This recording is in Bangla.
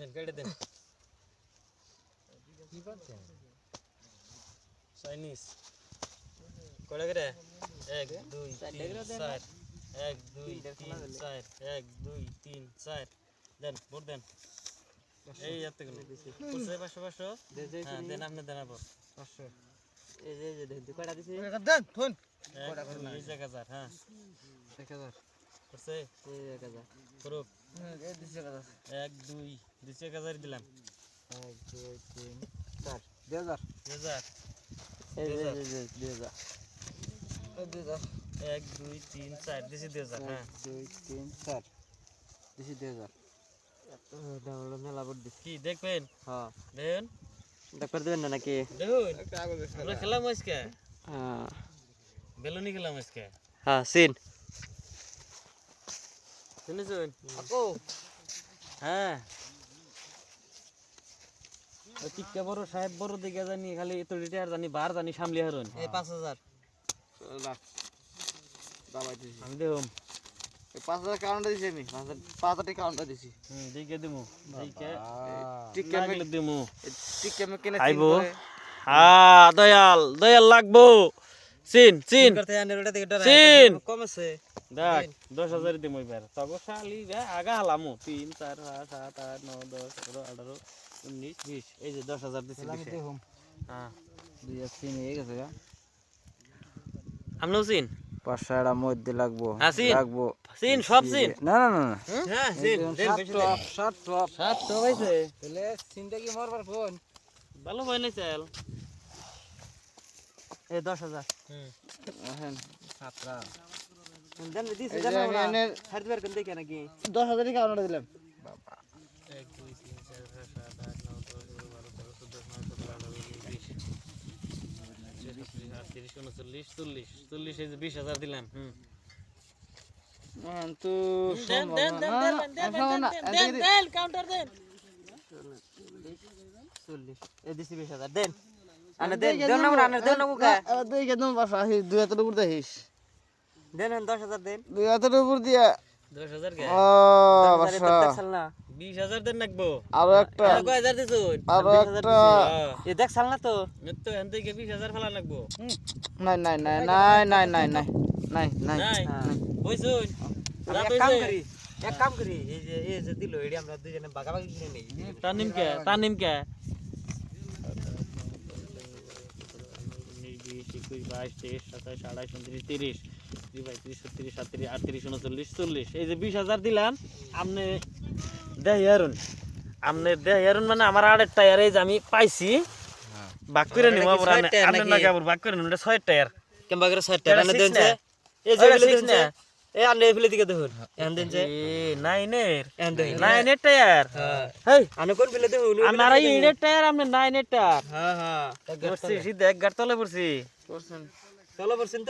দেন কেটে দেন কি করছেন চাইনিজ কয়টা করে 1 2 3 4 1 2 3 4 1 2 3 4 দেন ভোট দেন এই এতগুলো করছে 500 500 হ্যাঁ দেন আপনি দেন আবার 500 এই যে দেন কয়টা দিছি দেন থুন কয়টা করলা 1000 হ্যাঁ 1000 করছে এই 1000 করুক এই দিছে 1000 1 2 দিছে 1000 দিলাম 1 2 3 4 2000 2000 এই যে 2000 2000 1 2 3 4 দিছি 2000 হ্যাঁ 2 3 4 দিছে 2000 ডাউনলোড মেলা বড় দিছি কি দেখবেন হ্যাঁ দেখুন দেখবার দিবেন না নাকি দেখুন একটা আগে আমরা খেলাম আজকে হ্যাঁ বেলুনি খেলাম আজকে হ্যাঁ সিন শুনেছেন আপু হ্যাঁ ওই টিক্কা বড় সাহেব বড় দিকে জানি খালি তো রিটায়ার জানি বার জানি সামলি হারুন এই 5000 লাখ বাবা দিছি আমি দেখুম এই 5000 কাউন্টার দিছি আমি 5000 কাউন্টার দিছি দিকে দিমু দিকে টিকা লাগলে দিমু টিকা মে কেনে আইবো দয়াল দয়াল লাগবো চিন চিন করতে আনে ওটা থেকে ডরা সিন। কম আছে দেখ 10000 দিমু এবার তবে শালি আগা হালামু 3 4 5 7 8 9 10 11 18 19 20 এই যে 10000 দিছি আমি দেখুম হ্যাঁ দুই সিন হয়ে গেছে গা আমরাও চিন 500 এর মধ্যে লাগবো হ্যাঁ, সিন। লাগবো চিন সব চিন না না না না হ্যাঁ সিন দেন বেশি দেন 7 টপ 7 তো হইছে তাহলে সিনটা কি মারবার ফোন ভালো হয় না চাল এই 10000 হ্যাঁ 7 দেন দিছি এই দেন যে আমি না এনে- হাত বের করে দেখে নাকি 10000 টাকা কাউন্টার দিলাম 1 2 3 4 5 7 8 9 10 11 12 13 14 15 16 17 18 19 20 40 এই যে 20000 দিলাম তো দেন দেন দেন দেন দেন কাউন্টার দেন 40 এই দিছি 20000 দেন আনে দেন দেন না আনে দেন না মুকা দুই কে দম বাসা হি 2000 উপর দেহিস দেন 10000 দেন 2000 উপর দিয়া 10000 কে ও 10000 বাসা দেখছাল না 20000 দেন নাকবো আরো একটা আর কয় হাজার দিছুন আরো একটা এ দেখছাল না তো তো এখান থেকে 20000 ফেলা নাকবো নাই নাই নাই নাই নাই নাই নাই নাই নাই নাই কইছুন এক কাম করি এই যে দিল এডি আমরা দুইজনে বাগাবাগি কিনে নেই তানিম কে এই যে 20000 দিলাম আপনি দেয়ারুন মানে আমার আড়ের টায়ার এই যে আমি পাইছি বাক করে নিব আবার আপনি না আবার বাক করে নিব 6 টায়ার কেমবা করে 6 টাকা আনে দেন এই যে ফেলে দেন এই আনে ফেলে দিকে দেখুন এন দেন যে নাইনের এন দেন নাইনের টায়ার হ্যাঁ হেই আনে কোন ফেলে দেখুন আমার এই এর টায়ার আপনি নাইনের টায়ার হ্যাঁ হ্যাঁ পড়ছি সিধা এক গাড় তলে পড়ছি করছেন চলো বলছেন তো